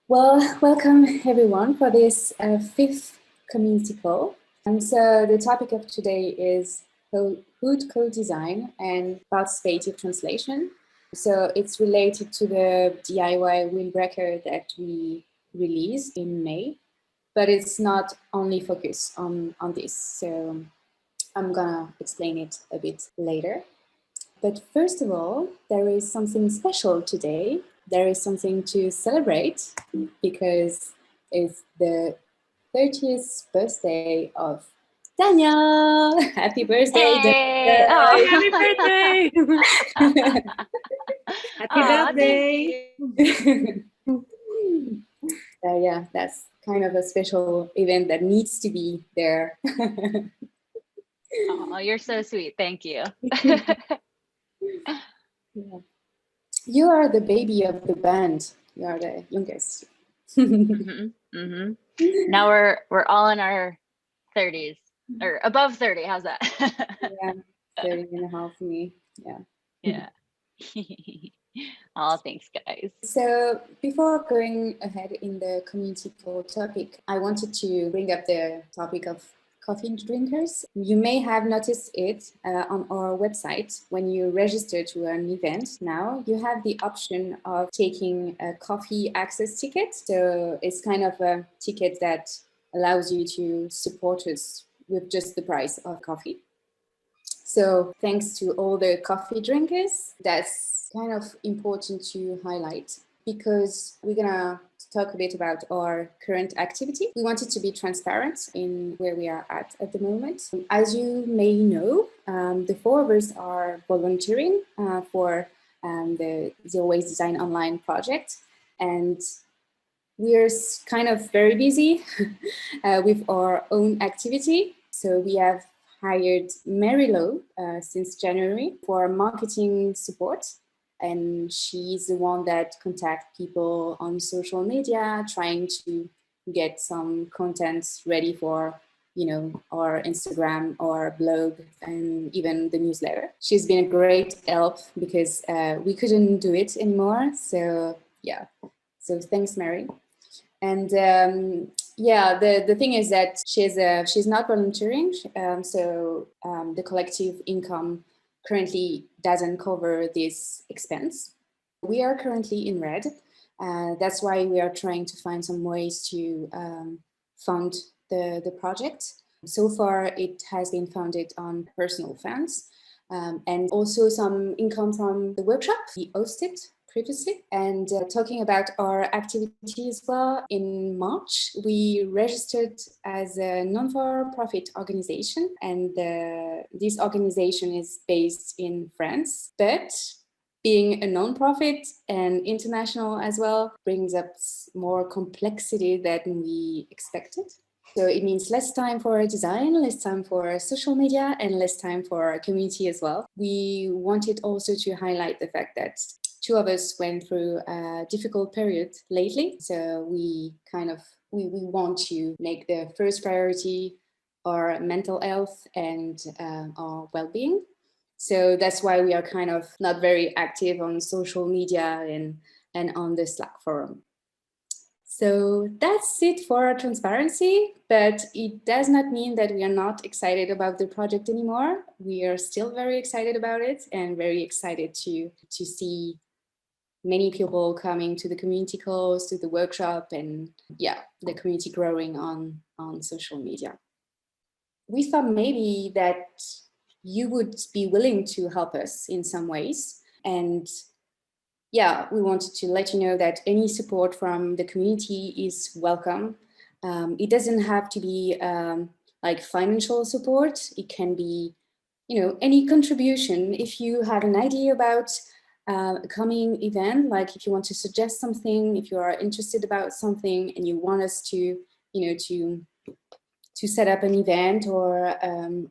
Well, welcome everyone for this fifth community call. So the topic of today is hood co-design and participative translation. So it's related to the DIY windbreaker that we released in May, but it's not only focused on this. So I'm gonna explain it a bit later. But first of all, there is something special today. There is something to celebrate because it's the 30th birthday of Danielle. Happy birthday, Hey! Oh. Danielle. Happy birthday! Happy Aw, thank birthday! you. Yeah, that's kind of a special event that needs to be there. Oh, you're so sweet. Thank you. Yeah. You are the baby of the band. You are the youngest. hmm hmm Now we're all in our 30s or above 30. How's that? Yeah, 30 and a half for me. Yeah. Yeah. Oh, thanks, guys. So before going ahead in the community call topic, I wanted to bring up the topic of coffee drinkers. You may have noticed it on our website. When you register to an event now, you have the option of taking a coffee access ticket. So it's kind of a ticket that allows you to support us with just the price of coffee. So thanks to all the coffee drinkers, that's kind of important to highlight because we're gonna talk a bit about our current activity. We wanted to be transparent in where we are at the moment. As you may know, the four of us are volunteering for the Zero Waste Design Online project, and we're kind of very busy with our own activity. So we have hired Mary Lowe since January for marketing support. And she's the one that contacts people on social media, trying to get some content ready for our Instagram, our blog, and even the newsletter. She's been a great help because we couldn't do it anymore. So yeah, so thanks, Mary. And yeah, the thing is that she's not volunteering, so the collective income currently doesn't cover this expense. We are currently in red. That's why we are trying to find some ways to fund the project. So far, it has been funded on personal funds and also some income from the workshop we hosted previously. And talking about our activity as well, in March, we registered as a non-for-profit organization. And this organization is based in France, but being a non-profit and international as well brings up more complexity than we expected. So it means less time for design, less time for social media, and less time for our community as well. We wanted also to highlight the fact that two of us went through a difficult period lately. So we want to make the first priority our mental health and our well-being. So that's why we are kind of not very active on social media and on the Slack forum. So that's it for our transparency, but it does not mean that we are not excited about the project anymore. We are still very excited about it and very excited to see many people coming to the community calls, to the workshop, and yeah, the community growing on social media. We thought maybe that you would be willing to help us in some ways. And yeah, we wanted to let you know that any support from the community is welcome. It doesn't have to be like financial support. It can be, any contribution. If you have an idea about a coming event, like if you want to suggest something, if you are interested about something and you want us to, to set up an event or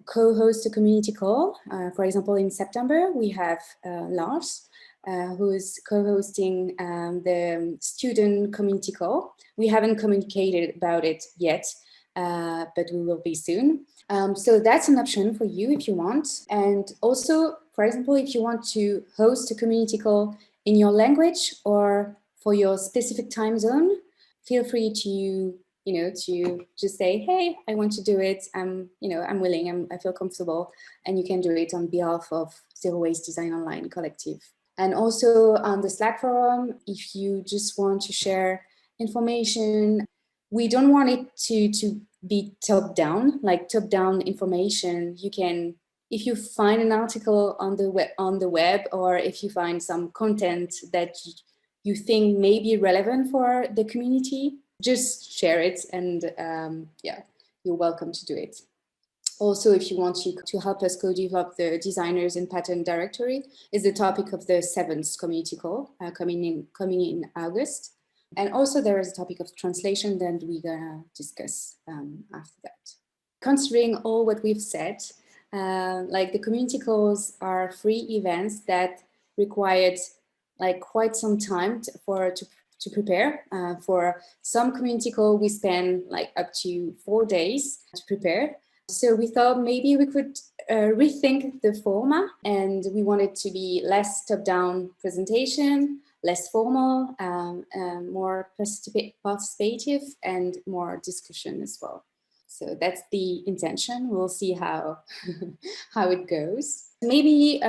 co-host a community call. For example, in September, we have Lars, who is co-hosting the student community call. We haven't communicated about it yet, but we will be soon. So that's an option for you if you want. And also, for example, if you want to host a community call in your language or for your specific time zone, feel free to, to just say, hey, I want to do it. I'm willing, I feel comfortable. And you can do it on behalf of Zero Waste Design Online Collective. And also on the Slack forum, if you just want to share information, we don't want it to be top-down, like top-down information. You can, if you find an article on the web, or if you find some content that you think may be relevant for the community, just share it, and yeah, you're welcome to do it. Also, if you want to help us co-develop the designers and pattern directory, is the topic of the 7th community call coming in August. And also there is a topic of translation that we're gonna discuss after that. Considering all what we've said, like the community calls are free events that required like quite some time to prepare. For some community call, we spend like up to 4 days to prepare. So we thought maybe we could rethink the format, and we wanted to be less top-down presentation, less formal, more participative, and more discussion as well. So that's the intention. We'll see how how it goes. Maybe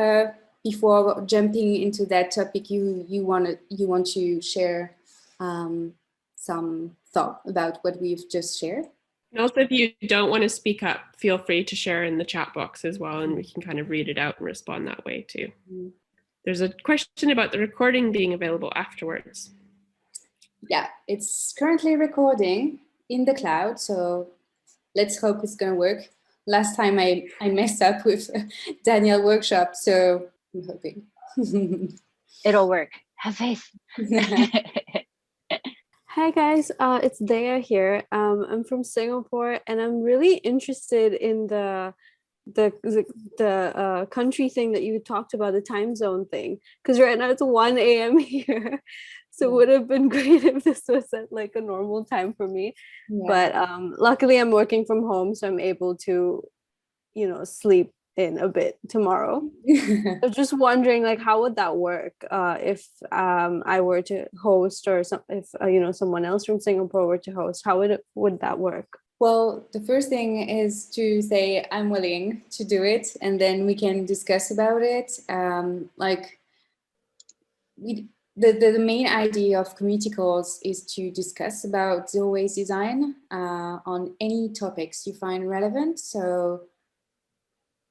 before jumping into that topic, you want to share some thought about what we've just shared. And also, if you don't want to speak up, feel free to share in the chat box as well, and we can kind of read it out and respond that way too. Mm-hmm. There's a question about the recording being available afterwards. Yeah, it's currently recording in the cloud, so let's hope it's going to work. Last time I messed up with Danielle workshop, so I'm hoping. It'll work. Have faith. Hi guys, it's Dea here. I'm from Singapore, and I'm really interested in the country thing that you talked about, the time zone thing, because right now it's 1 a.m. here, so it would have been great if this was at like a normal time for me. Yeah. But luckily I'm working from home, so I'm able to, sleep in a bit tomorrow. So just wondering, like, how would that work if I were to host, or if someone else from Singapore were to host? How would that work? Well, the first thing is to say I'm willing to do it, and then we can discuss about it. The main idea of community calls is to discuss about zero waste design on any topics you find relevant. So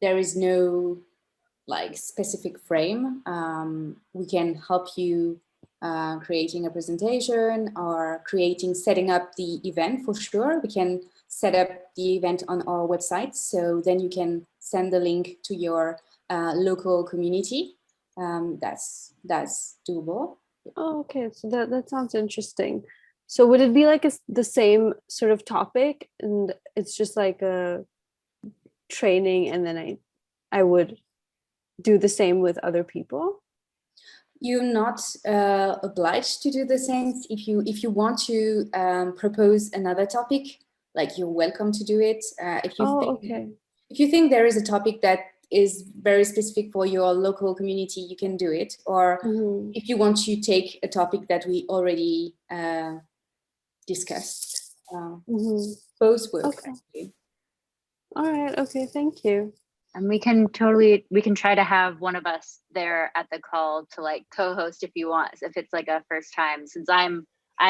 there is no like specific frame. We can help you creating a presentation or setting up the event for sure. We can set up the event on our website, so then you can send the link to your local community. That's doable. Oh, okay, so that sounds interesting. So would it be like the same sort of topic, and it's just like a training, and then I would do the same with other people? You're not obliged to do the same. If you want to propose another topic, like, you're welcome to do it. If you think there is a topic that is very specific for your local community, you can do it. Or if you want to take a topic that we already discussed, both work. Okay. Actually. All right. Okay. Thank you. And we can try to have one of us there at the call to like co-host if you want, if it's like a first time, since I'm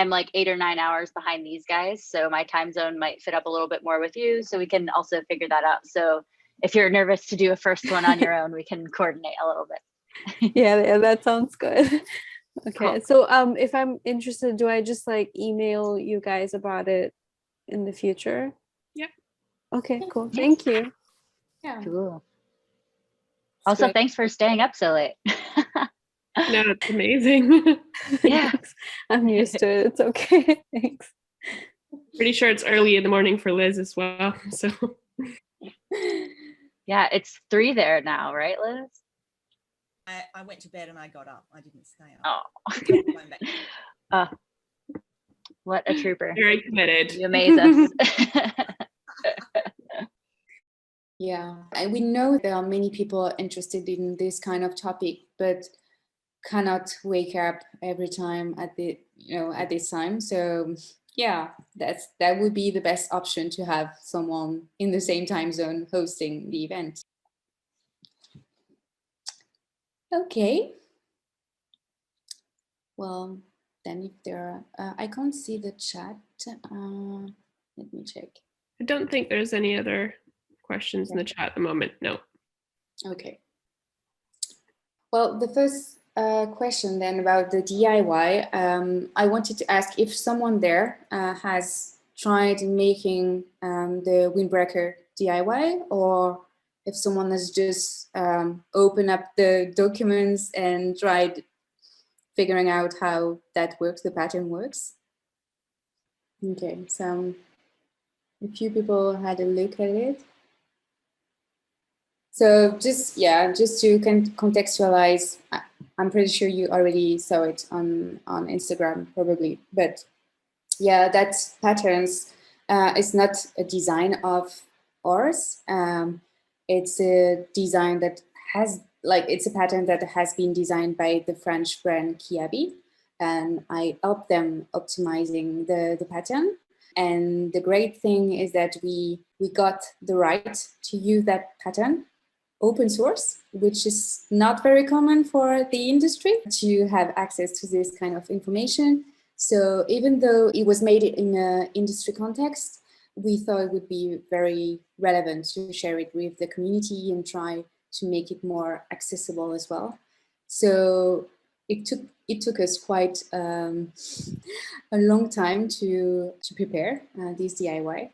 like 8 or 9 hours behind these guys. So my time zone might fit up a little bit more with you. So we can also figure that out. So if you're nervous to do a first one on your own, we can coordinate a little bit. Yeah, that sounds good. Okay. Cool. So if I'm interested, do I just like email you guys about it in the future? Yep. Okay, cool. Yeah. Thank you. Yeah. Cool. Also, thanks for staying up so late. No, it's amazing. Yeah. I'm used to it. It's okay. Thanks. Pretty sure it's early in the morning for Liz as well. So yeah, it's 3 there now, right, Liz? I went to bed and I got up. I didn't stay up. Oh. What a trooper. Very committed. You amaze us. Yeah, and we know there are many people interested in this kind of topic, but cannot wake up every time at this time. So Yeah, that would be the best option, to have someone in the same time zone hosting the event. Okay. Well, then if there are, I can't see the chat. Let me check. I don't think there's any other questions in the chat at the moment. No. Okay. Well, the first question then about the DIY, I wanted to ask if someone there has tried making the windbreaker DIY, or if someone has just opened up the documents and tried figuring out how that works, the pattern works. Okay, so a few people had a look at it. So just to contextualize, I'm pretty sure you already saw it on Instagram probably, but yeah, that patterns is not a design of ours. It's a design that has, like, it's a pattern that has been designed by the French brand Kiabi, and I helped them optimizing the pattern. And the great thing is that we got the right to use that pattern open source, which is not very common for the industry to have access to this kind of information. So even though it was made in an industry context, we thought it would be very relevant to share it with the community and try to make it more accessible as well. So it took us quite a long time to prepare this DIY.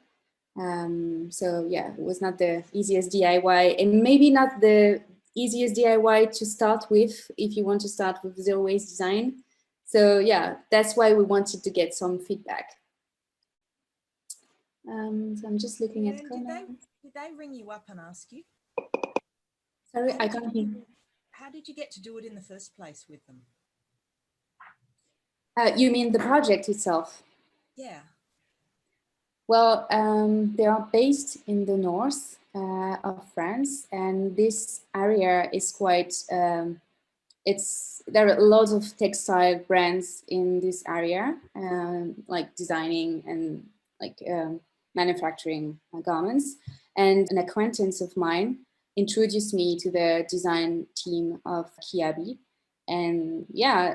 So yeah, it was not the easiest DIY, and maybe not the easiest DIY to start with if you want to start with zero waste design. So yeah, that's why we wanted to get some feedback. So I'm just looking at comments. Did they ring you up and ask you? Sorry, I can't hear. How did you get to do it in the first place with them? You mean the project itself? Yeah. Well, they are based in the north of France, and this area is quite, there are a lot of textile brands in this area, like designing and like manufacturing garments. And an acquaintance of mine introduced me to the design team of Kiabi. And yeah,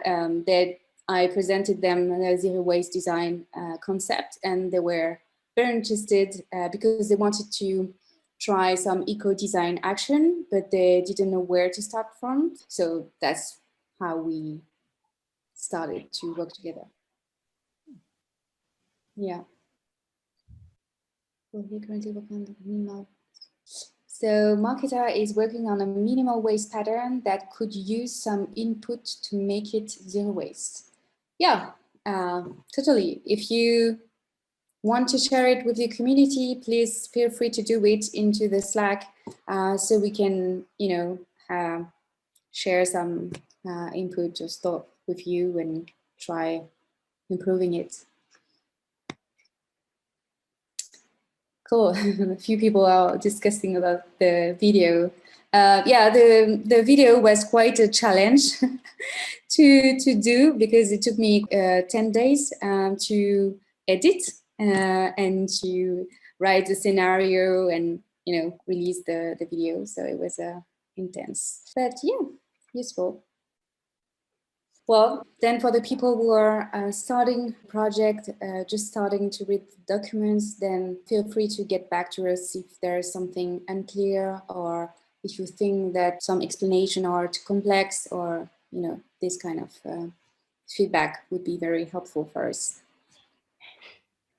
I presented them the zero waste design concept, and they were very interested because they wanted to try some eco-design action, but they didn't know where to start from. So that's how we started to work together. Yeah. So Marketer is working on a minimal waste pattern that could use some input to make it zero waste. Yeah, totally. If you want to share it with your community, please feel free to do it into the Slack so we can, share some input or stuff with you and try improving it. Cool. A few people are discussing about the video. Yeah, the video was quite a challenge to do because it took me 10 days to edit and to write the scenario and release the video. So it was intense, but yeah, useful. Well, then for the people who are starting project, just starting to read the documents, then feel free to get back to us if there is something unclear, or if you think that some explanation are too complex, or this kind of feedback would be very helpful for us.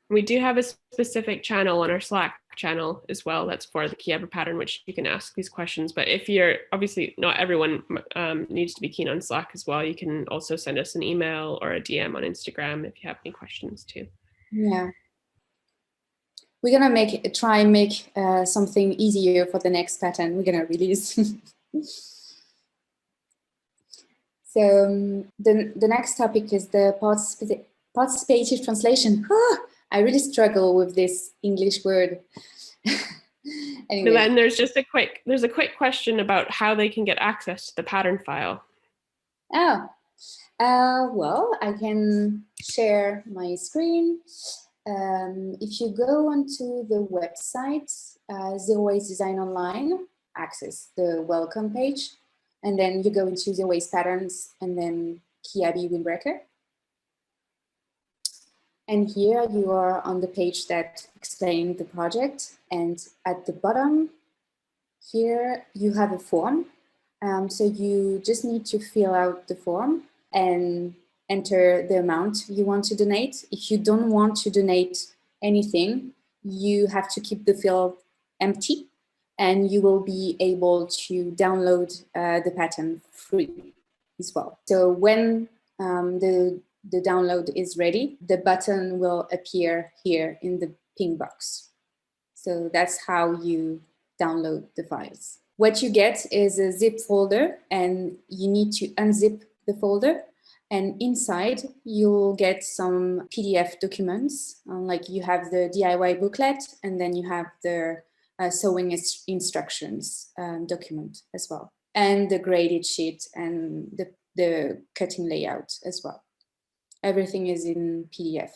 We do have a specific channel on our Slack channel as well. That's for the Kiabi pattern, which you can ask these questions. But if you're, obviously not everyone needs to be keen on Slack as well. You can also send us an email or a DM on Instagram if you have any questions too. Yeah. We're gonna try and make something easier for the next pattern we're gonna release. So the next topic is the participative translation. I really struggle with this English word. Anyway. Mylène, there's a quick question about how they can get access to the pattern file. Oh, Well, I can share my screen. If you go onto the website, Zero-Waste Design Online, access the welcome page, and then you go into Zero-Waste Patterns and then Kiabi Windbreaker. And here you are on the page that explains the project. And at the bottom here, you have a form. So you just need to fill out the form and enter the amount you want to donate. If you don't want to donate anything, you have to keep the field empty and you will be able to download the pattern free as well. So when the download is ready, the button will appear here in the ping box. So that's how you download the files. What you get is a zip folder and you need to unzip the folder. And inside you'll get some PDF documents, like you have the DIY booklet and then you have the sewing instructions document as well. And the graded sheet and the cutting layout as well. Everything is in PDF.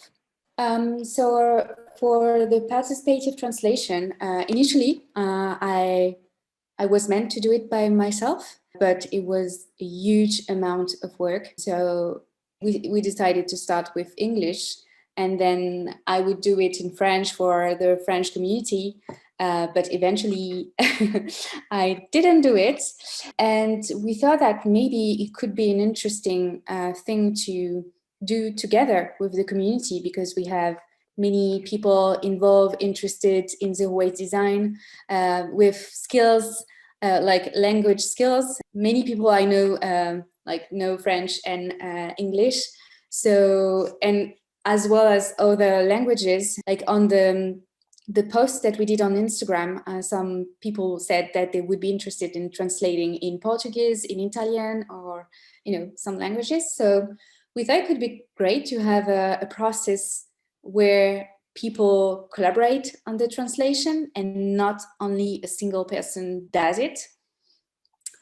So for the participative translation, initially I was meant to do it by myself, but it was a huge amount of work. So we decided to start with English, and then I would do it in French for the French community. But eventually I didn't do it. And we thought that maybe it could be an interesting thing to do together with the community, because we have many people involved, interested in zero-waste design, with skills like language skills. Many people I know know French and English. So, and as well as other languages, like on the post that we did on Instagram, some people said that they would be interested in translating in Portuguese, in Italian, or some languages. So we thought it could be great to have a process where people collaborate on the translation and not only a single person does it.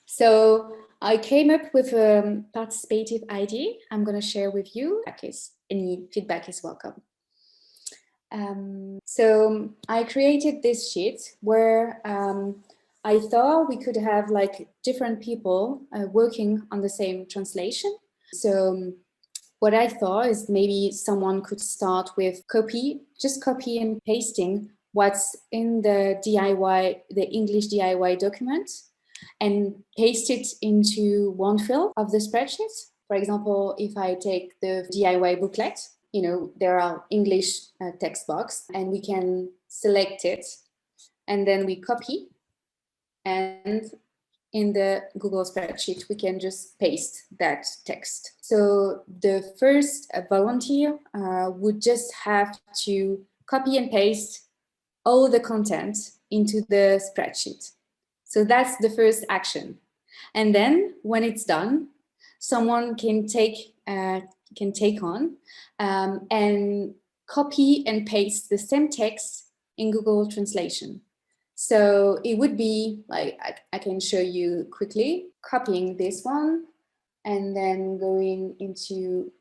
So I came up with a participative idea I'm going to share with you. In case any feedback is welcome. So I created this sheet where I thought we could have like different people working on the same translation. So what I thought is maybe someone could start with just copy and pasting what's in the DIY, the English DIY document, and paste it into one field of the spreadsheet. For example, if I take the DIY booklet, there are English text box, and we can select it, and then we copy, and in the Google spreadsheet, we can just paste that text. So the first volunteer would just have to copy and paste all the content into the spreadsheet. So that's the first action. And then when it's done, someone can take on and copy and paste the same text in Google Translation. So it would be like, I can show you quickly, copying this one and then going into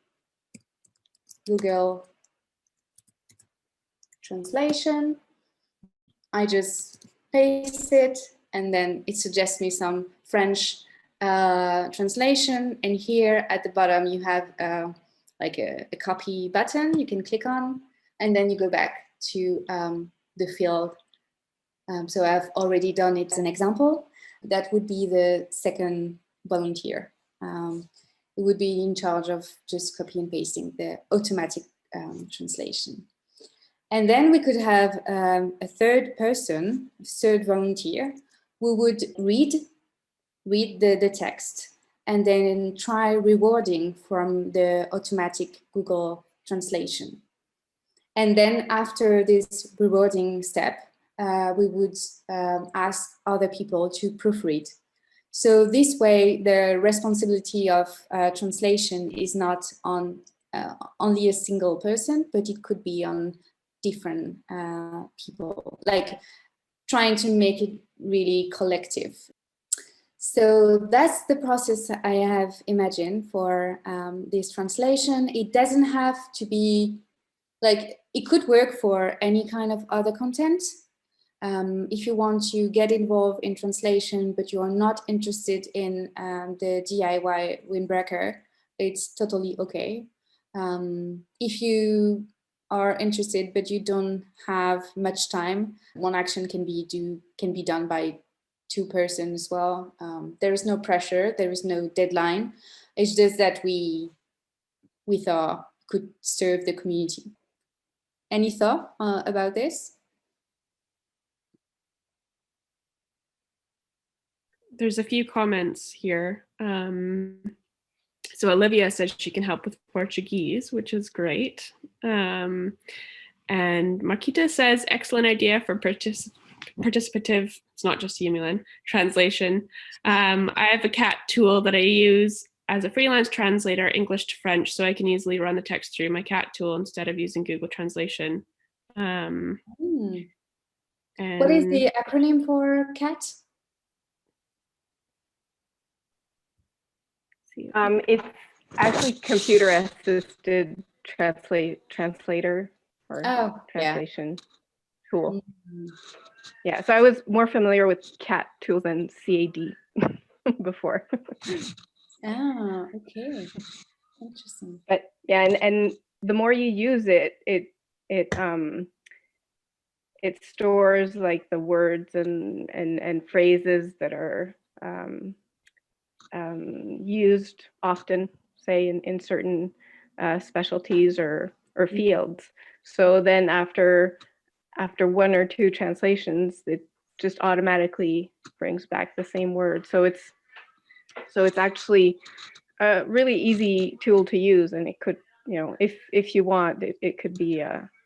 Google Translation. I just paste it and then it suggests me some French translation. And here at the bottom, you have like a copy button you can click on, and then you go back to the field. So I've already done it as an example. That would be the second volunteer. It would be in charge of just copy and pasting the automatic translation. And then we could have a third person, third volunteer, who would read the text and then try rewording from the automatic Google translation. And then after this rewording step, we would ask other people to proofread. So this way, the responsibility of translation is not on only a single person, but it could be on different people, like trying to make it really collective. So that's the process I have imagined for this translation. It doesn't have to be like, it could work for any kind of other content. If you want to get involved in translation, but you are not interested in the DIY windbreaker, it's totally okay. If you are interested, but you don't have much time, one action can be done by 2 persons as well. There is no pressure, there is no deadline. It's just that we thought could serve the community. Any thought about this? There's a few comments here. So Olivia says she can help with Portuguese, which is great. And Marquita says, excellent idea for participative, it's not just you, Mylène, translation. I have a CAT tool that I use as a freelance translator, English to French, so I can easily run the text through my CAT tool instead of using Google Translation. What is the acronym for CAT? It's actually computer assisted translator or translation tool. Yeah, so I was more familiar with CAT tools than CAD before. Oh, okay. Interesting. But yeah, and the more you use it, it stores like the words and phrases that are used often, say in certain specialties or fields. So then after 1 or 2 translations, it just automatically brings back the same word. So it's actually a really easy tool to use, and it could, you know, if you want, it could be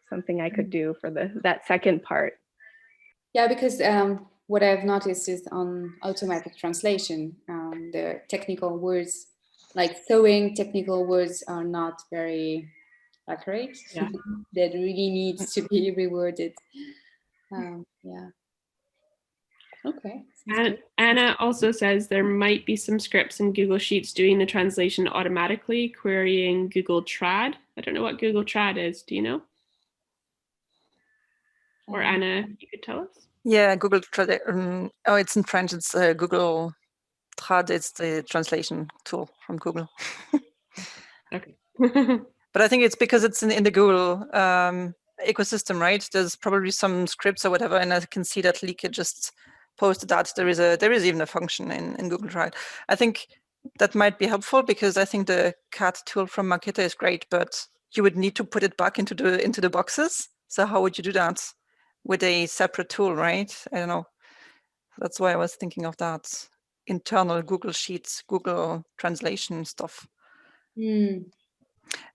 something I could do for that second part. Yeah, because what I've noticed is on automatic translation, the technical words, like sewing technical words, are not very accurate. Yeah. That really needs to be reworded. Yeah. Okay. And Anna also says there might be some scripts in Google Sheets doing the translation automatically, querying Google Trad. I don't know what Google Trad is. Do you know? Or Anna, you could tell us. Yeah, Google Trad. Oh, it's in French. It's Google Trad. It's the translation tool from Google. Okay. But I think it's because it's in the Google ecosystem, right? There's probably some scripts or whatever, and I can see that Lieke just posted that there is even a function in Google Trad. I think that might be helpful because I think the CAT tool from Marquita is great, but you would need to put it back into the boxes. So how would you do that with a separate tool, right? I don't know. That's why I was thinking of that internal Google Sheets, Google Translation stuff.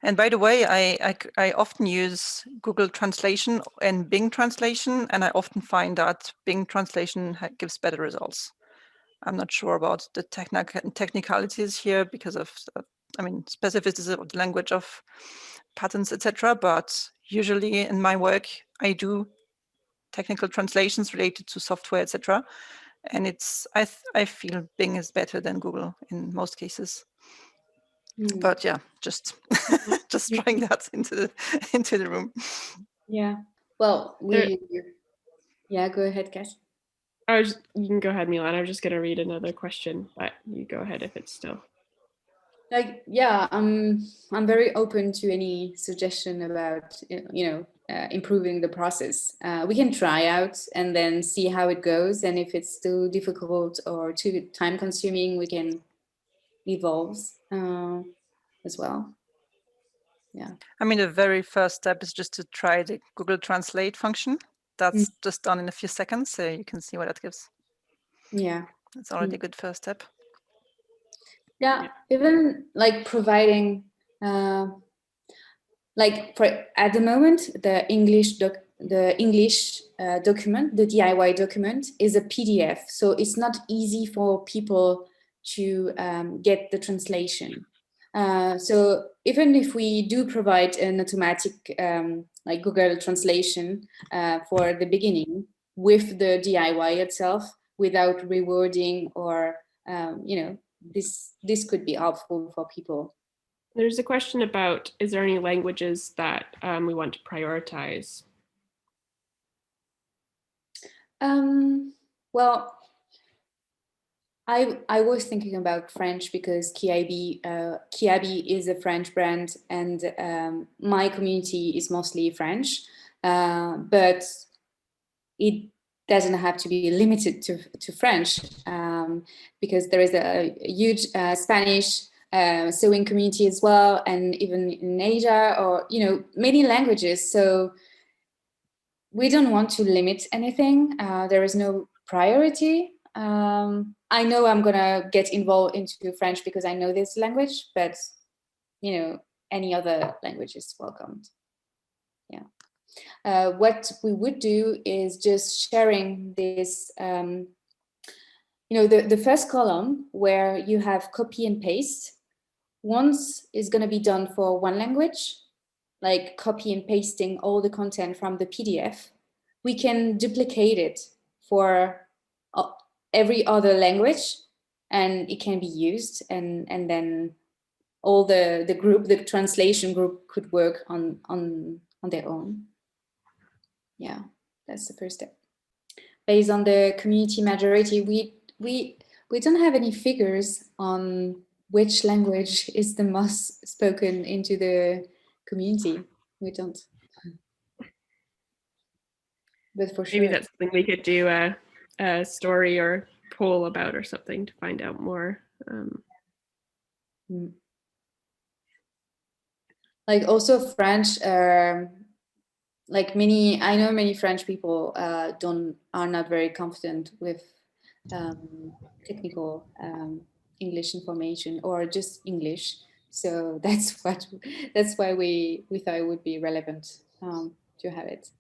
And by the way, I often use Google Translation and Bing Translation, and I often find that Bing Translation gives better results. I'm not sure about the technicalities here because of, specificity of the language of patterns, etc. But usually in my work, I do technical translations related to software, etc. And I feel Bing is better than Google in most cases. But yeah, just trying that into the room. Yeah. Well, yeah, go ahead, Cass. You can go ahead, Mylène. I was just going to read another question, but you go ahead if it's still. Like, yeah, I'm very open to any suggestion about, improving the process. We can try out and then see how it goes. And if it's too difficult or too time consuming, we can evolve as well. Yeah. I mean, the very first step is just to try the Google Translate function. That's just done in a few seconds, so you can see what that gives. Yeah. That's already a good first step. Yeah, even like providing, at the moment, the English document, the DIY document, is a PDF, so it's not easy for people to get the translation. So even if we do provide an automatic like Google Translation for the beginning with the DIY itself, without rewording or you know, this could be helpful for people. There's a question about, is there any languages that we want to prioritize? Well, I was thinking about French because Kiabi is a French brand, and my community is mostly French, but it doesn't have to be limited to French, because there is a huge Spanish sewing community as well, and even in Asia, or, you know, many languages. So we don't want to limit anything. There is no priority. I know I'm gonna get involved into French because I know this language, but, you know, any other language is welcomed. Yeah. What we would do is just sharing this, you know, the first column where you have copy and paste. Once is going to be done for one language, like copy and pasting all the content from the PDF. We can duplicate it for every other language, and it can be used, and then all the group, the translation group, could work on their own. Yeah, that's the first step. Based on the community majority, we don't have any figures on which language is the most spoken into the community. We don't. But for sure. Maybe that's something we could do a story or poll about or something to find out more. Like also French, like I know many French people are not very confident with technical English information or just English. So that's why we thought it would be relevant to have it.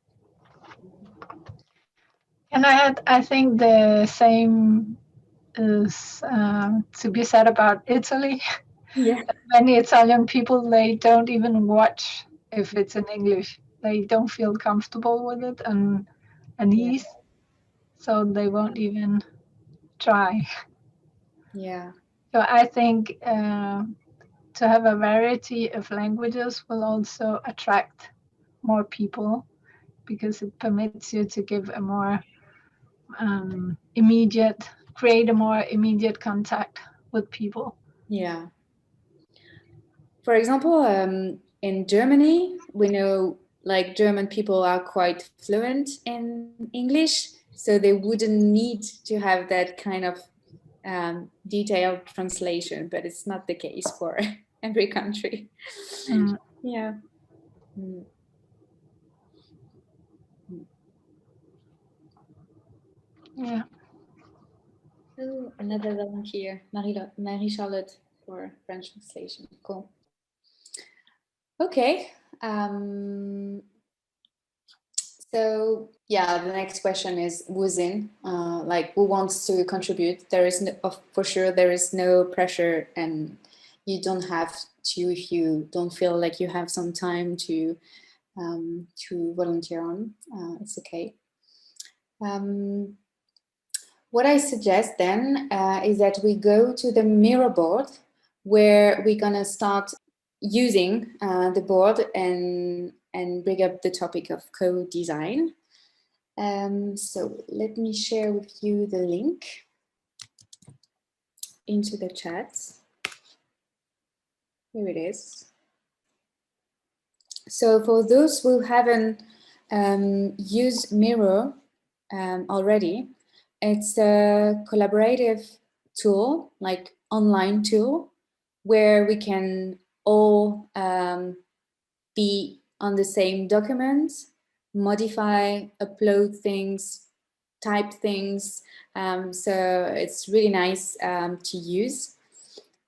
And I think the same is to be said about Italy. Yeah. Many Italian people, they don't even watch if it's in English. They don't feel comfortable with it and ease, so they won't even try. Yeah. So I think to have a variety of languages will also attract more people, because it permits you to give a more create a more immediate contact with people. Yeah. For example, in Germany, we know like German people are quite fluent in English, so they wouldn't need to have that kind of detailed translation, but it's not the case for every country. Yeah. Yeah. Oh, another volunteer, Marie-Charlotte, for French translation. Cool. Okay. So yeah, the next question is who's in, like who wants to contribute? There is for sure there is no pressure, and you don't have to if you don't feel like you have some time to volunteer on. It's okay. What I suggest then is that we go to the Miro board, where we're gonna start using the board and bring up the topic of co-design. So let me share with you the link into the chat. Here it is. So for those who haven't used Miro already, it's a collaborative tool, like online tool, where we can all be on the same document, modify, upload things, type things. So it's really nice to use,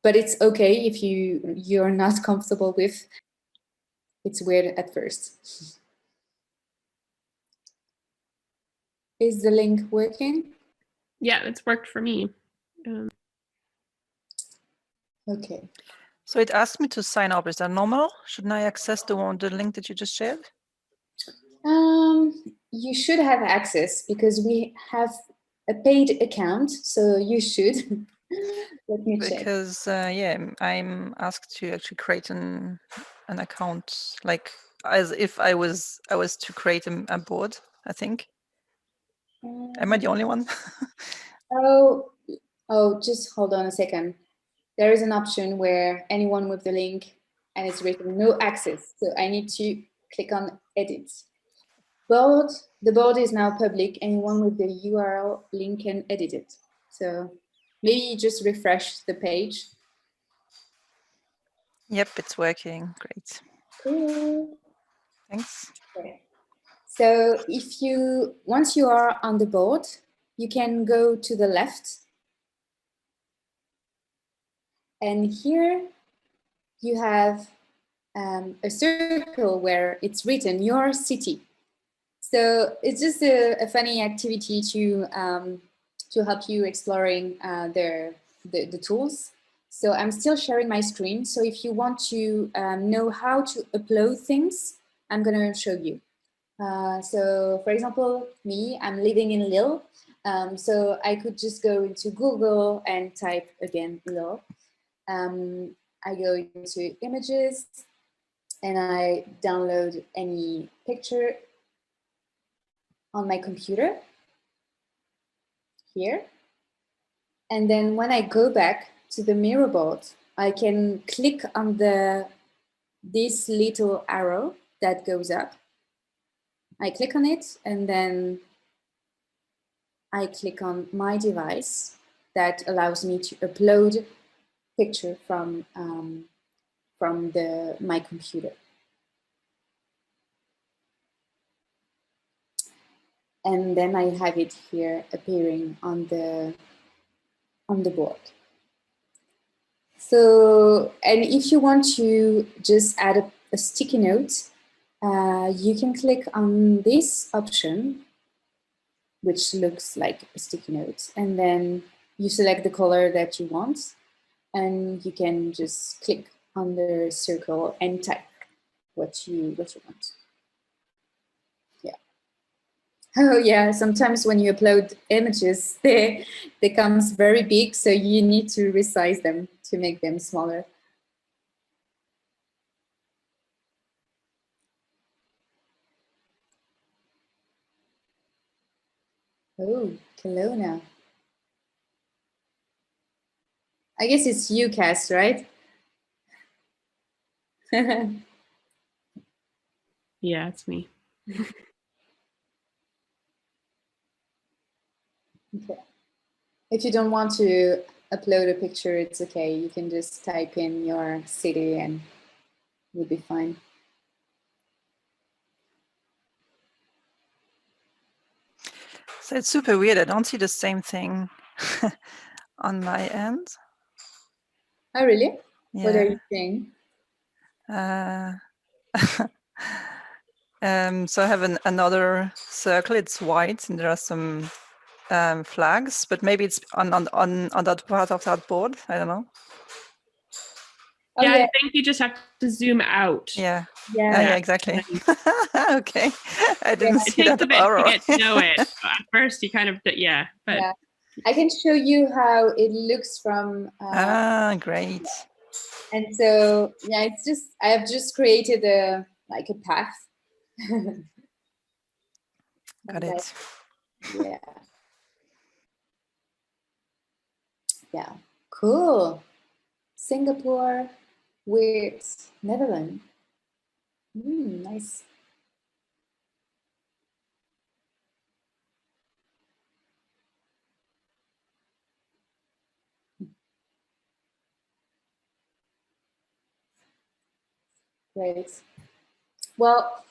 but it's okay if you're not comfortable with. It's weird at first. Is the link working? Yeah, it's worked for me. Okay. So it asked me to sign up. Is that normal? Shouldn't I access the link that you just shared? You should have access because we have a paid account, so you should. Let me check. Because yeah, I'm asked to actually create an account, like as if I was to create a board, I think. Am I the only one? Oh, just hold on a second. There is an option where anyone with the link and it's written no access. So I need to click on edit. Board, the board is now public. Anyone with the URL link can edit it. So maybe just refresh the page. Yep, it's working. Great. Cool. Thanks. Okay. So if you, once you are on the board, you can go to the left. And here you have a circle where it's written your city. So it's just a funny activity to help you exploring the tools. So I'm still sharing my screen. So if you want to know how to upload things, I'm gonna show you. So for example, me, I'm living in Lille. So I could just go into Google and type again Lille. I go into images and I download any picture on my computer here. And then when I go back to the mirror board, I can click on this little arrow that goes up. I click on it and then I click on my device that allows me to upload picture from my computer. And then I have it here appearing on the board. So, and if you want to just add a sticky note, you can click on this option, which looks like a sticky note, and then you select the color that you want, and you can just click on the circle and type what you want. Yeah. Oh yeah, sometimes when you upload images, they comes very big, so you need to resize them to make them smaller. Oh, Kelowna. I guess it's UCAS, right? Yeah, it's me. Okay. If you don't want to upload a picture, it's okay. You can just type in your city and you'll be fine. So it's super weird. I don't see the same thing on my end. Oh, really? Yeah. What are you saying? So I have another circle. It's white, and there are some flags, but maybe it's on that part of that board. I don't know. Oh, yeah, yeah, I think you just have to zoom out. Yeah. yeah, Yeah, exactly. Okay, I didn't It see takes that a bit arrow. to get to know it. At first, you kind of, yeah, but yeah. I can show you how it looks from. Great. And so, yeah, it's just, I have just created a path. Got it. Yeah. Yeah, cool. Singapore with Netherlands. Nice. Great. Well,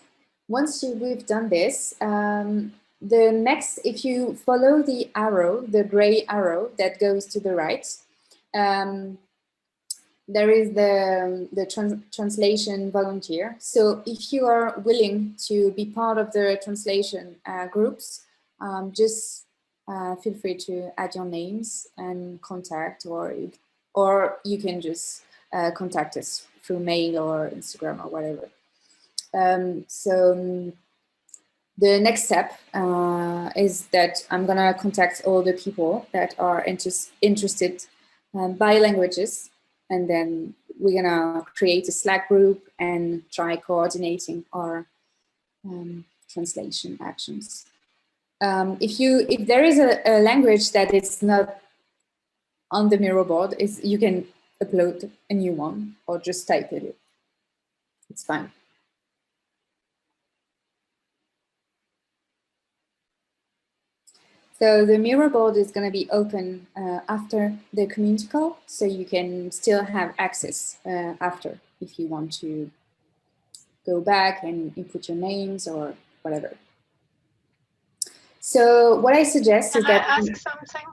once we've done this, the next, if you follow the arrow, the gray arrow that goes to the right, there is the translation volunteer. So if you are willing to be part of the translation groups, just feel free to add your names and contact, or you can just contact us through mail or Instagram or whatever. So the next step is that I'm gonna contact all the people that are interested by languages, and then we're gonna create a Slack group and try coordinating our translation actions. If there is a language that is not on the Miro board, you can upload a new one or just type it in. It's fine. So the Miro board is going to be open after the community call, so you can still have access after if you want to go back and input your names or whatever. So what I suggest is that— Can I ask something?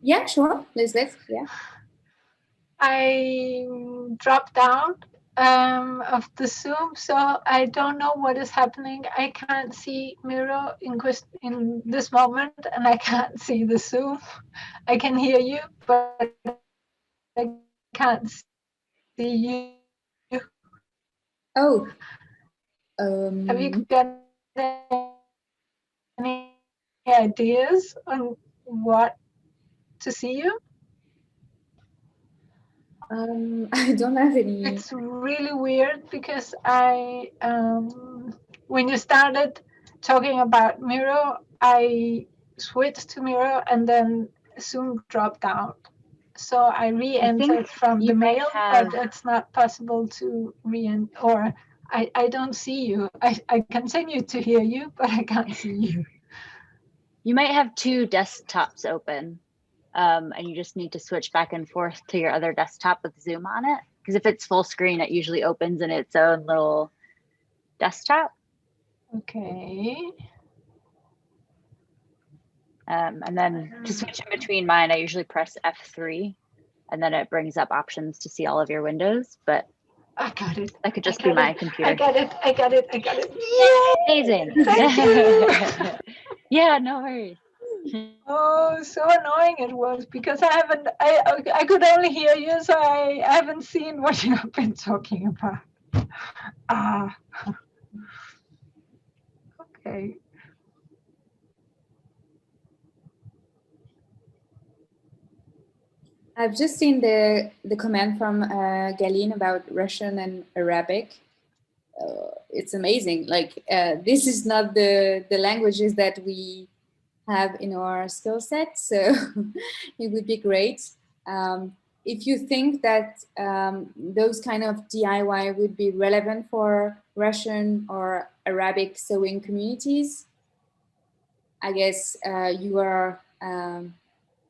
Yeah, sure, Lisbeth, yeah. I dropped down of the Zoom, so I don't know what is happening. I can't see Miro in this moment, and I can't see the Zoom. I can hear you, but I can't see you. Oh. Have you got any ideas on what to see you? I don't have any. It's really weird because when you started talking about Miro, I switched to Miro and then Zoom dropped out. So I re-entered from the mail, but it's not possible to re-enter, or I don't see you. I continue to hear you, but I can't see you. You might have two desktops open, and you just need to switch back and forth to your other desktop with Zoom on it. Because if it's full screen, it usually opens in its own little desktop. Okay. And then to switch in between mine, I usually press F3, and then it brings up options to see all of your windows. But I got it. That could just be my computer. I got it. Yay! Amazing. Thank you. Yeah, no worries. Oh, so annoying it was because I could only hear you, so I haven't seen what you have been talking about. Ah. Okay. I've just seen the comment from Galine about Russian and Arabic. It's amazing. Like this is not the languages that we have in our skill set, so it would be great. If you think that those kind of DIY would be relevant for Russian or Arabic sewing communities, I guess you are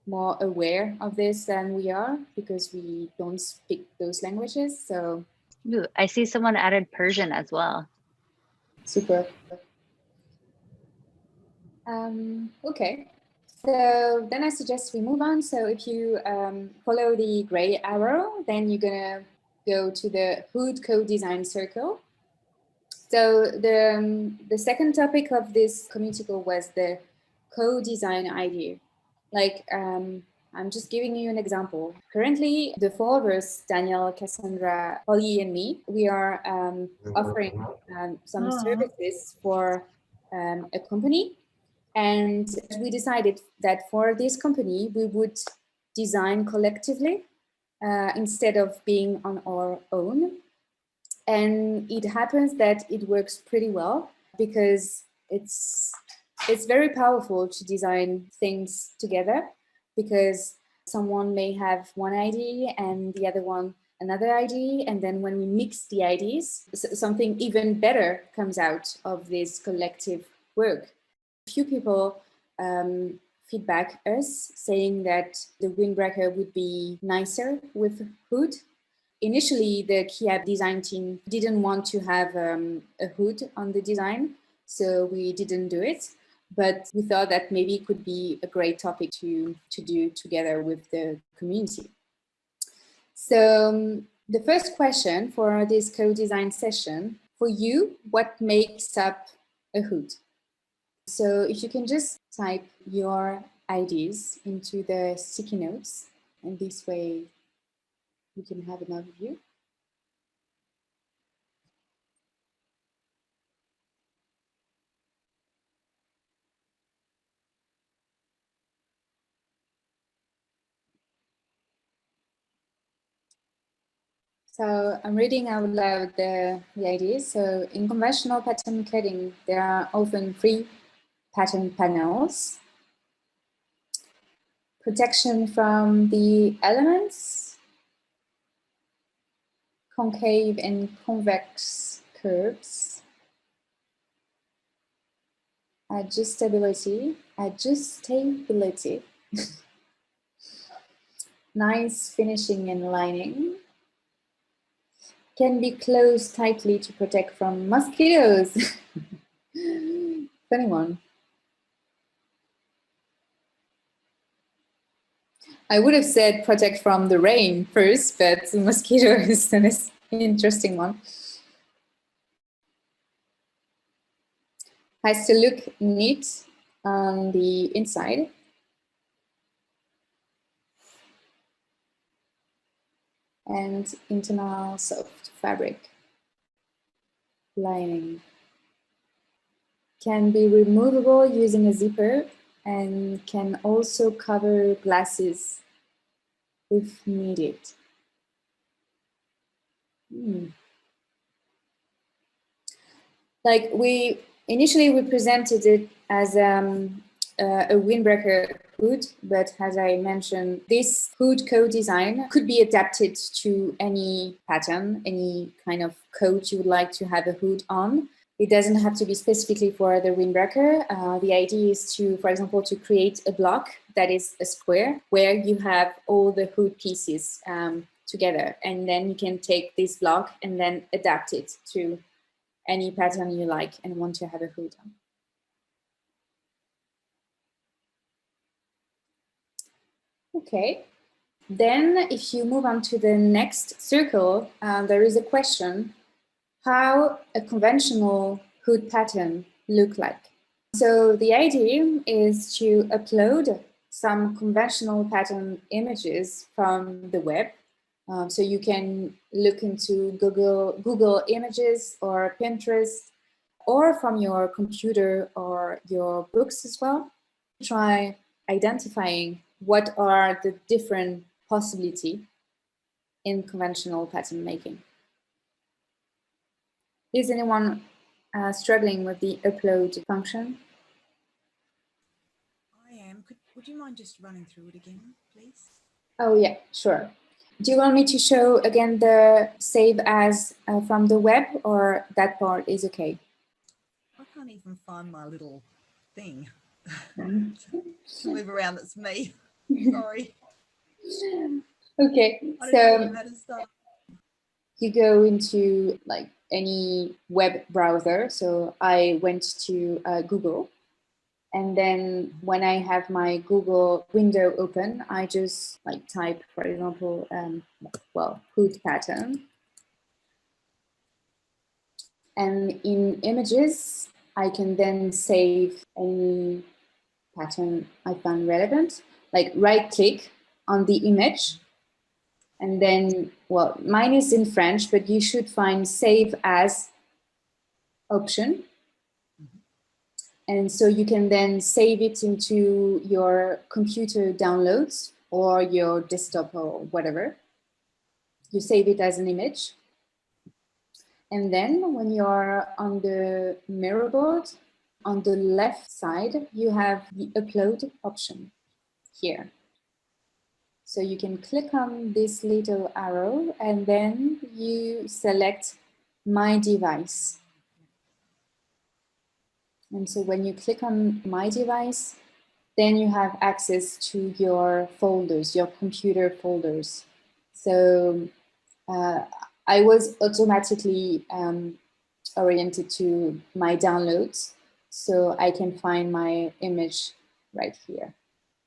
more aware of this than we are because we don't speak those languages. So Ooh, I see someone added Persian as well. Super. Okay. So then I suggest we move on. So if you follow the gray arrow, then you're gonna go to the Hood Co-Design Circle. So the second topic of this community call was the co-design idea. Like I'm just giving you an example. Currently, the four of us, Danielle, Cassandra, Holly, and me, we are offering some services for a company. And we decided that for this company, we would design collectively instead of being on our own. And it happens that it works pretty well because it's very powerful to design things together because someone may have one idea and the other one another idea, and then when we mix the ideas, something even better comes out of this collective work. A few people feedback us saying that the windbreaker would be nicer with hood. Initially, the Kia design team didn't want to have a hood on the design, so we didn't do it. But we thought that maybe it could be a great topic to do together with the community. So the first question for this co-design session, for you, what makes up a hood? So if you can just type your ideas into the sticky notes, and this way you can have an overview. So I'm reading out loud the ideas. So in conventional pattern cutting, there are often 3 pattern panels. Protection from the elements, concave and convex curves, adjustability, nice finishing and lining, can be closed tightly to protect from mosquitoes. Funny one. I would have said protect from the rain first, but mosquito is an interesting one. Has to look neat on the inside. And internal soft fabric. Lining. Can be removable using a zipper and can also cover glasses if needed. Like initially we presented it as a windbreaker hood, but as I mentioned, this hood co-design could be adapted to any pattern, any kind of coat you would like to have a hood on. It doesn't have to be specifically for the windbreaker. The idea is to, for example, to create a block that is a square where you have all the hood pieces together. And then you can take this block and then adapt it to any pattern you like and want to have a hood on. Okay. Then if you move on to the next circle, there is a question. How a conventional hood pattern look like? So the idea is to upload some conventional pattern images from the web. So you can look into Google Images or Pinterest, or from your computer or your books as well. Try identifying what are the different possibilities in conventional pattern making. Is anyone struggling with the upload function? I am. Would you mind just running through it again, please? Oh yeah, sure. Do you want me to show again the save as from the web, or that part is okay? I can't even find my little thing to move around. That's me. Sorry. Okay, I don't so know how to start. You go into like any web browser. So I went to Google, and then when I have my Google window open, I just like type, for example, hood pattern. And in images, I can then save any pattern I find relevant, like right click on the image. And then, well, mine is in French, but you should find save as option. And so you can then save it into your computer downloads or your desktop or whatever. You save it as an image. And then when you're on the mirror board, on the left side, you have the upload option here. So you can click on this little arrow and then you select My Device. And so when you click on My Device, then you have access to your folders, your computer folders. So I was automatically oriented to my downloads, so I can find my image right here.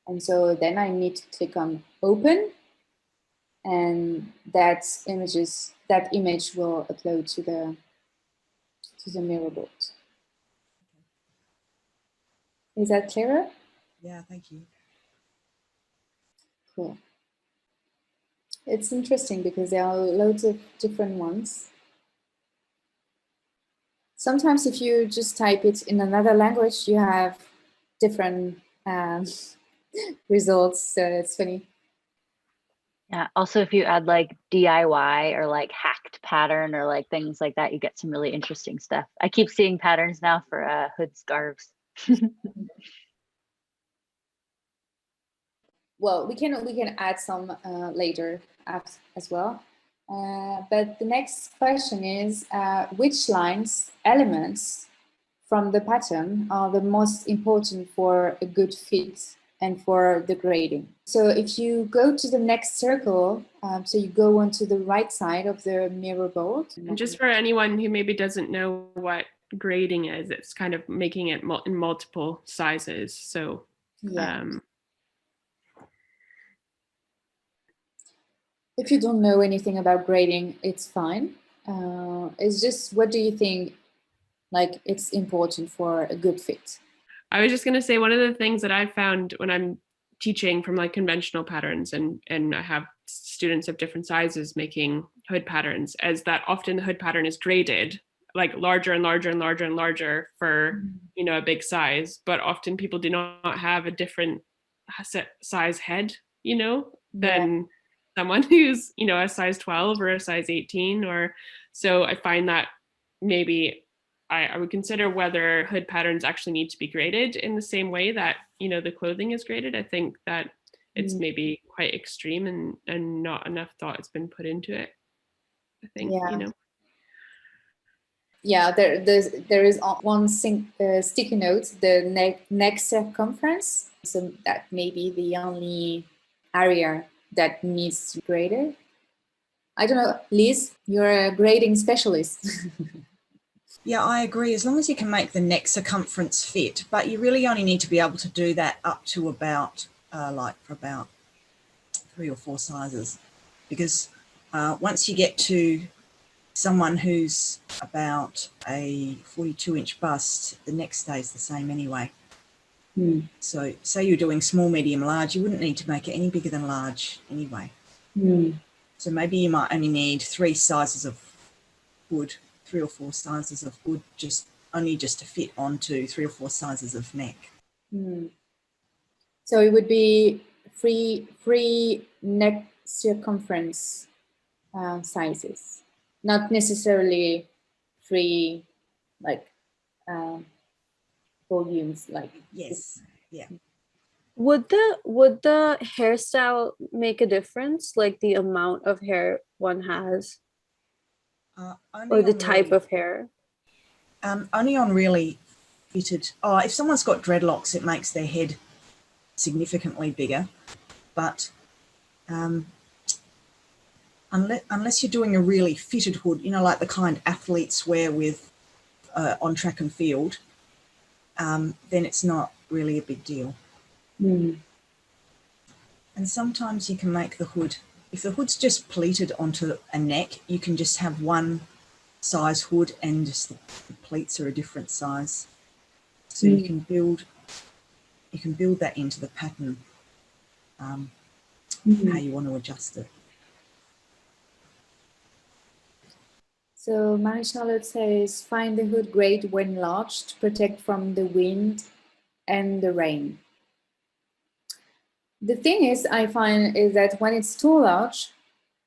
And so then I need to click on Open, and that image will upload to the mirror board. Is that clearer? Yeah, thank you. Cool. It's interesting because there are loads of different ones. Sometimes if you just type it in another language, you have different results, so it's funny. Yeah. Also, if you add like DIY or like hacked pattern or like things like that, you get some really interesting stuff. I keep seeing patterns now for hood scarves. Well, we can add some later as well. But the next question is, which lines, elements from the pattern are the most important for a good fit and for the grading? So if you go to the next circle, so you go onto the right side of the mirror board. And just for anyone who maybe doesn't know what grading is, it's kind of making it in multiple sizes. So yeah. If you don't know anything about grading, it's fine. It's just, what do you think, like, it's important for a good fit? I was just going to say, one of the things that I found when I'm teaching from like conventional patterns, and I have students of different sizes making hood patterns, is that often the hood pattern is graded, like larger and larger and larger and larger for, you know, a big size, but often people do not have a different size head, you know, than someone who's, you know, a size 12 or a size 18. Or so I find that maybe I would consider whether hood patterns actually need to be graded in the same way that, you know, the clothing is graded. I think that it's maybe quite extreme and not enough thought has been put into it, I think, you know. Yeah, there is one sticky note, the neck circumference. So that may be the only area that needs to be graded. I don't know, Liz, you're a grading specialist. Yeah, I agree. As long as you can make the neck circumference fit, but you really only need to be able to do that up to about for about 3 or 4 sizes, because once you get to someone who's about a 42-inch bust, the neck stays the same anyway. So say you're doing small, medium, large, you wouldn't need to make it any bigger than large anyway. So maybe you might only need 3 sizes of hood, 3 or 4 sizes of hood, just to fit onto 3 or 4 sizes of neck. So it would be free neck circumference sizes, not necessarily free like volumes. Like yes, yeah. Would the hairstyle make a difference, like the amount of hair one has, or the type of hair? Only on really fitted. Oh, if someone's got dreadlocks, it makes their head significantly bigger, but unless you're doing a really fitted hood, you know, like the kind athletes wear with on track and field, then it's not really a big deal. And sometimes you can make the hood, if the hood's just pleated onto a neck, you can just have one size hood and just the pleats are a different size. So you can build that into the pattern, how you want to adjust it. So Marie-Charlotte says, find the hood grade when large to protect from the wind and the rain. The thing is, I find is that when it's too large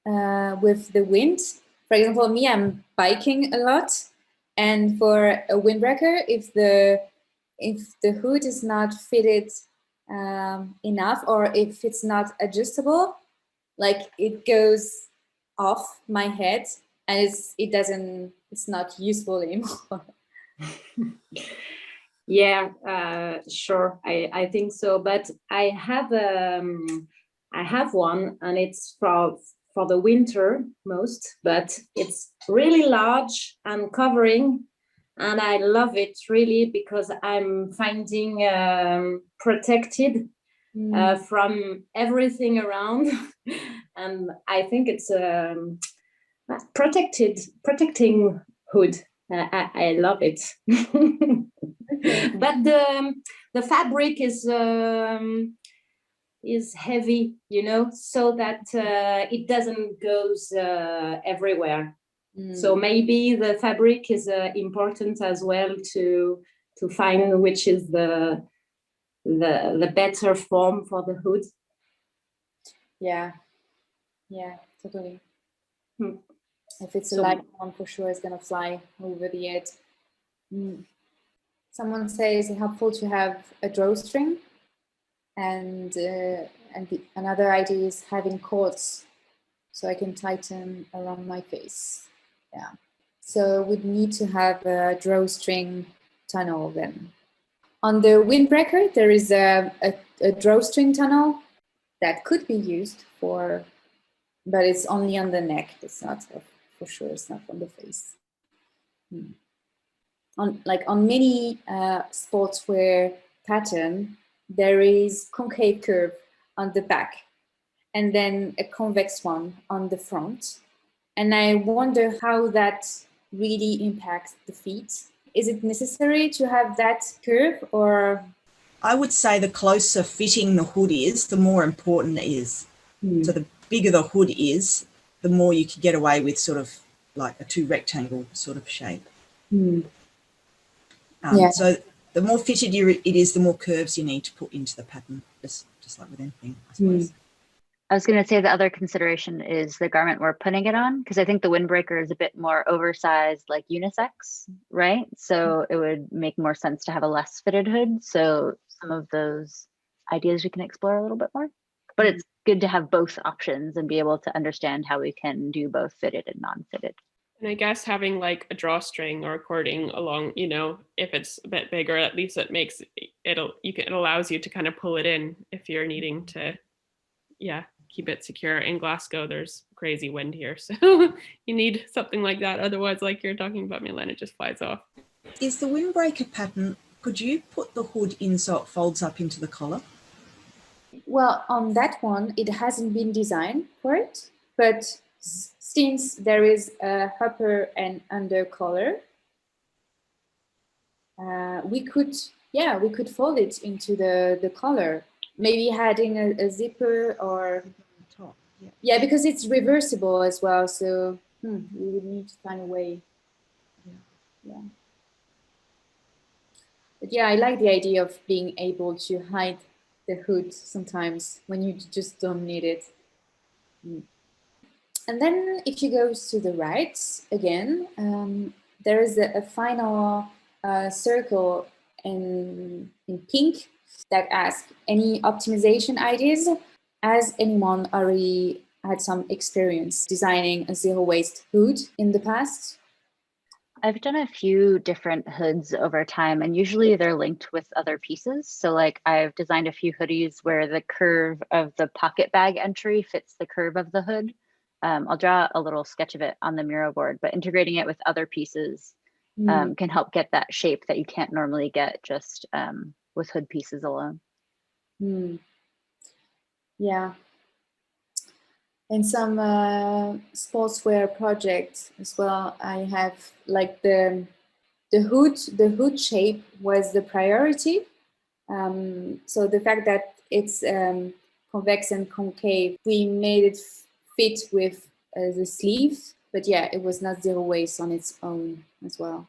with the wind, for example, me, I'm biking a lot, and for a windbreaker, if the hood is not fitted enough, or if it's not adjustable, like it goes off my head, and it's not useful anymore. Yeah, sure. I think so. But I have one, and it's for the winter most, but it's really large and covering, and I love it really because I'm finding protected from everything around, and I think it's protecting hood. I love it. But the fabric is heavy, you know, so that it doesn't goes everywhere. So maybe the fabric is important as well to find which is the better form for the hood. Yeah. Yeah, totally. Hmm. If it's a So- light one, for sure it's gonna fly over the edge. Someone says it's helpful to have a drawstring, and another idea is having cords so I can tighten around my face. Yeah. So we'd need to have a drawstring tunnel then. On the windbreaker, there is a drawstring tunnel that could be used for, but it's only on the neck. It's not, for sure, it's not on the face. On many sportswear pattern, there is concave curve on the back and then a convex one on the front. And I wonder how that really impacts the feet. Is it necessary to have that curve, or? I would say the closer fitting the hood is, the more important it is. So the bigger the hood is, the more you can get away with sort of like a 2 rectangle sort of shape. Yeah. So the more fitted it is, the more curves you need to put into the pattern, just like with anything, I suppose. I was going to say the other consideration is the garment we're putting it on, because I think the windbreaker is a bit more oversized, like unisex, right? So it would make more sense to have a less fitted hood. So some of those ideas we can explore a little bit more. But it's good to have both options and be able to understand how we can do both fitted and non-fitted. And I guess having like a drawstring or a cording along, you know, if it's a bit bigger, at least it makes it allows you to kind of pull it in if you're needing to, keep it secure. In Glasgow, there's crazy wind here, so you need something like that. Otherwise, like you're talking about, Mylène, it just flies off. Is the windbreaker pattern, could you put the hood in so it folds up into the collar? Well, on that one, it hasn't been designed for it, but since there is a upper and under collar, we could fold it into the collar. Maybe adding a zipper or top. Yeah, because it's reversible as well. So we would need to find a way. Yeah. But yeah, I like the idea of being able to hide the hood sometimes when you just don't need it. And then if you go to the right again, there is a final circle in pink that asks any optimization ideas. Has anyone already had some experience designing a zero waste hood in the past? I've done a few different hoods over time, and usually they're linked with other pieces. So like I've designed a few hoodies where the curve of the pocket bag entry fits the curve of the hood. I'll draw a little sketch of it on the Miro board, but integrating it with other pieces can help get that shape that you can't normally get just with hood pieces alone. Yeah. And some sportswear projects as well. I have like the hood shape was the priority. So the fact that it's convex and concave, we made it fit with the sleeve, but yeah, it was not zero waste on its own as well.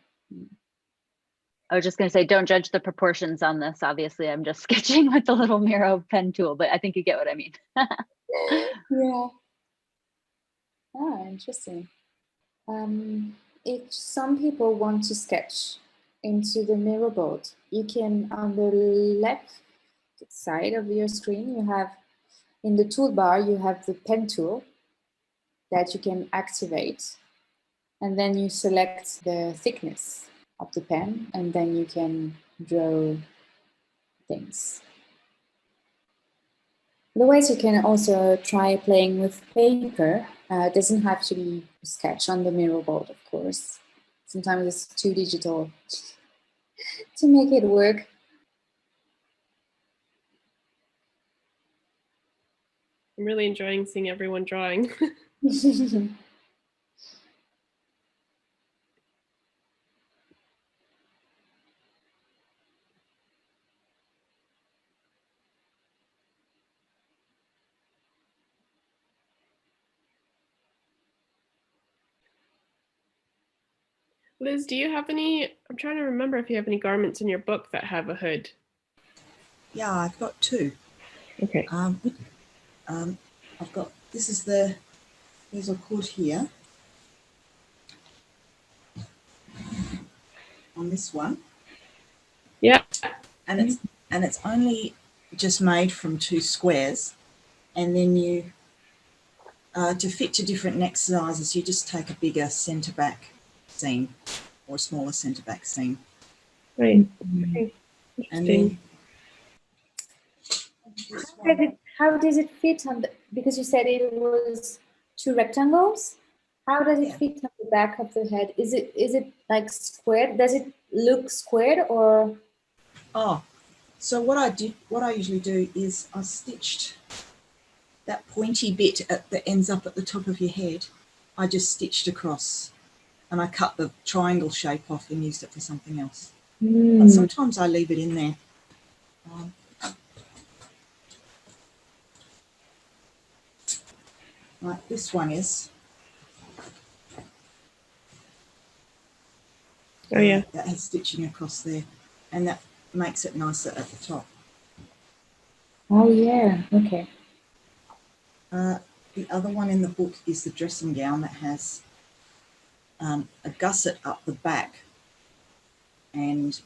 I was just going to say, don't judge the proportions on this. Obviously, I'm just sketching with the little Miro pen tool, but I think you get what I mean. Yeah. Ah, interesting. If some people want to sketch into the Miro board, you can, on the left side of your screen, you have, in the toolbar, you have the pen tool that you can activate. And then you select the thickness of the pen, and then you can draw things. Otherwise, you can also try playing with paper. It doesn't have to be a sketch on the Miro board, of course. Sometimes it's too digital to make it work. I'm really enjoying seeing everyone drawing. Liz, do you have any, I'm trying to remember if you have any garments in your book that have a hood. Yeah, I've got two. Okay. I've got, this is the there's a hood here on this one. Yeah. And it's only just made from 2 squares, and then you to fit to different neck sizes, you just take a bigger centre back seam or a smaller centre back seam. Right. And then how does it fit on the, because you said it was 2 rectangles? How does it fit on the back of the head? Is it like squared? Does it look squared or? Oh, so what I usually do is I stitched that pointy bit that ends up at the top of your head. I just stitched across, and I cut the triangle shape off and used it for something else. But sometimes I leave it in there. Like this one is. Oh yeah. That has stitching across there, and that makes it nicer at the top. Oh yeah, okay. The other one in the book is the dressing gown that has a gusset up the back and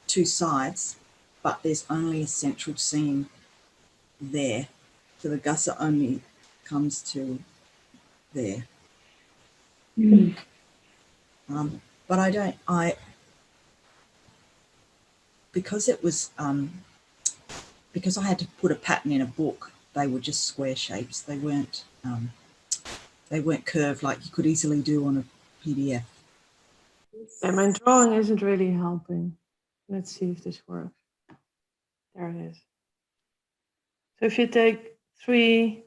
2 sides, but there's only a central seam there, so the gusset only comes to there. But because it was because I had to put a pattern in a book, they were just square shapes. They weren't curved like you could easily do on a PDF. And my drawing isn't really helping. Let's see if this works. There it is. So if you take 3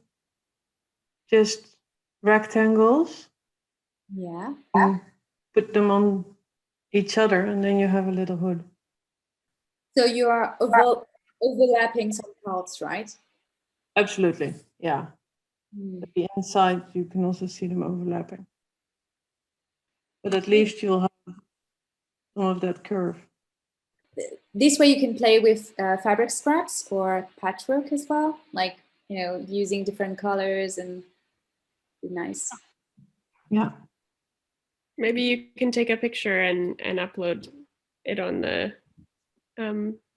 just rectangles, Yeah. and put them on each other, and then you have a little hood. So you are overlapping some parts, right? Absolutely, yeah. At the inside, you can also see them overlapping. But at least you'll have some of that curve. This way you can play with fabric scraps or patchwork as well, like, you know, using different colors and be nice. Yeah. Maybe you can take a picture and upload it on the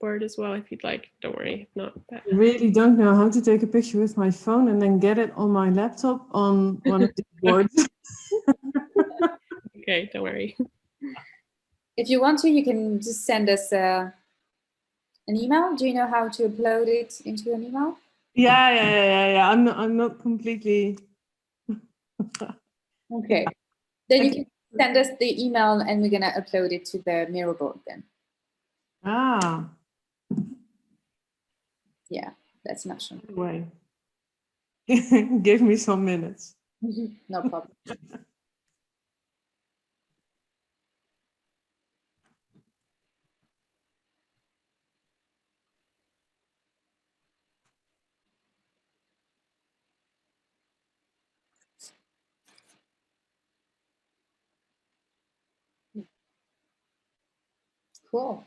board as well if you'd like. Don't worry, if not. I really don't know how to take a picture with my phone and then get it on my laptop on one of the boards. Okay, don't worry. If you want to, you can just send us an email. Do you know how to upload it into an email? Yeah. I'm not completely. Okay. Then you can send us the email and we're gonna upload it to the Miro board then. Ah. Yeah, that's an option. Anyway. Give me some minutes. No problem. Cool.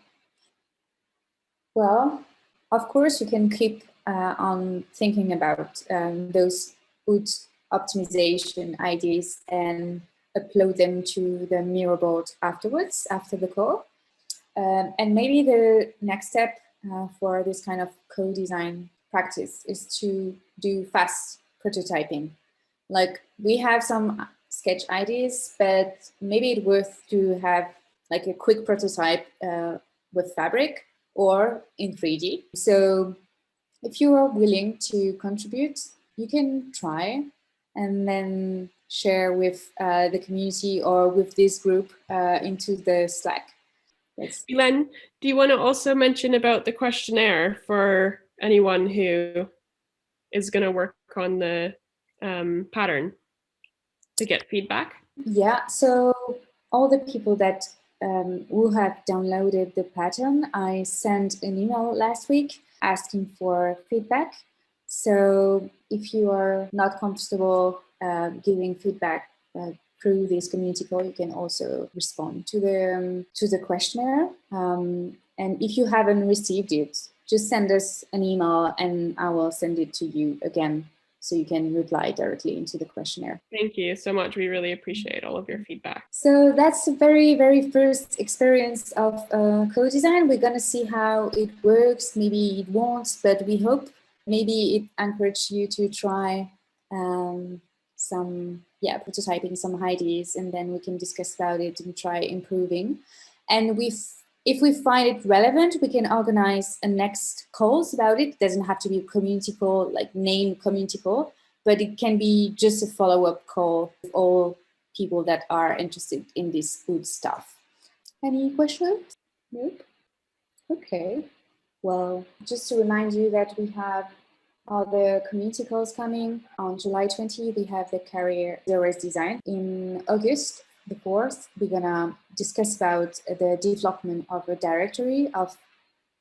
Well, of course, you can keep on thinking about those hood optimization ideas and upload them to the Miro board afterwards, after the call. And maybe the next step for this kind of co-design practice is to do fast prototyping. Like, we have some sketch ideas, but maybe it's worth to have like a quick prototype with fabric or in 3D. So if you are willing to contribute, you can try and then share with the community or with this group into the Slack. Mylène, do you want to also mention about the questionnaire for anyone who is going to work on the pattern to get feedback? Yeah, so all the people that who have downloaded the pattern, I sent an email last week asking for feedback. So if you are not comfortable giving feedback through this community call, you can also respond to the questionnaire. And if you haven't received it, just send us an email and I will send it to you again so you can reply directly into the questionnaire. Thank you so much. We really appreciate all of your feedback. So that's the very, very first experience of Codesign. We're going to see how it works. Maybe it won't, but we hope maybe it encourages you to try some prototyping, some ideas, and then we can discuss about it and try improving. And if we find it relevant, we can organize a next calls about it. It doesn't have to be a community call, like named community call, but it can be just a follow-up call with all people that are interested in this good stuff. Any questions? Nope. Okay. Well, just to remind you that we have other community calls coming. On July 20, we have the career ZWDO design. In August the 4th, we're gonna discuss about the development of a directory of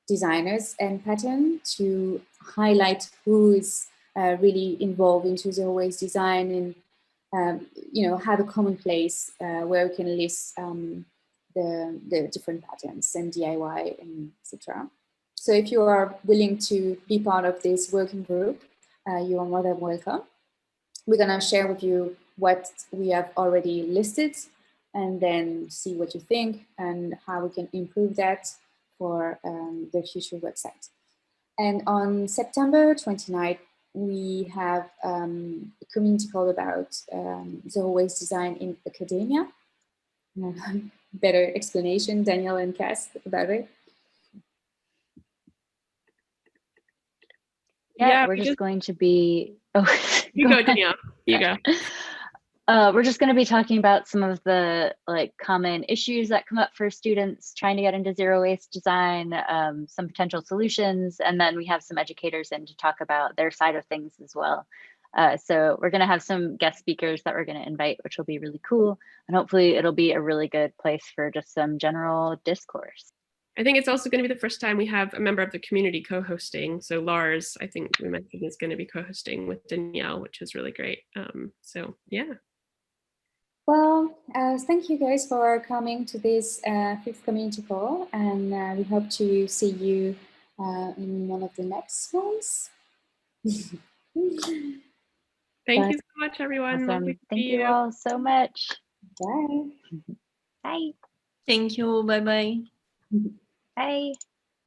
designers and pattern to highlight who is really involved into ZWDO design and have a common place where we can list the different patterns and DIY and etc. So if you are willing to be part of this working group, you are more than welcome. We're gonna share with you what we have already listed and then see what you think and how we can improve that for the future website. And on September 29th, we have a community call about ZWDO design in academia. Better explanation, Danielle and Cass, about it. Yeah, we're just going to be, You go, Danielle, you go. We're just going to be talking about some of the common issues that come up for students trying to get into zero waste design, some potential solutions, and then we have some educators in to talk about their side of things as well. So we're going to have some guest speakers that we're going to invite, which will be really cool. And hopefully it'll be a really good place for just some general discourse. I think it's also going to be the first time we have a member of the community co-hosting. So Lars, I think we mentioned, is going to be co-hosting with Danielle, which is really great. So yeah. Well, thank you guys for coming to this 5th community call, and we hope to see you in one of the next ones. Thank you so much, everyone. Awesome. Thank you all so much. Bye. Bye. Thank you. Bye-bye. Bye.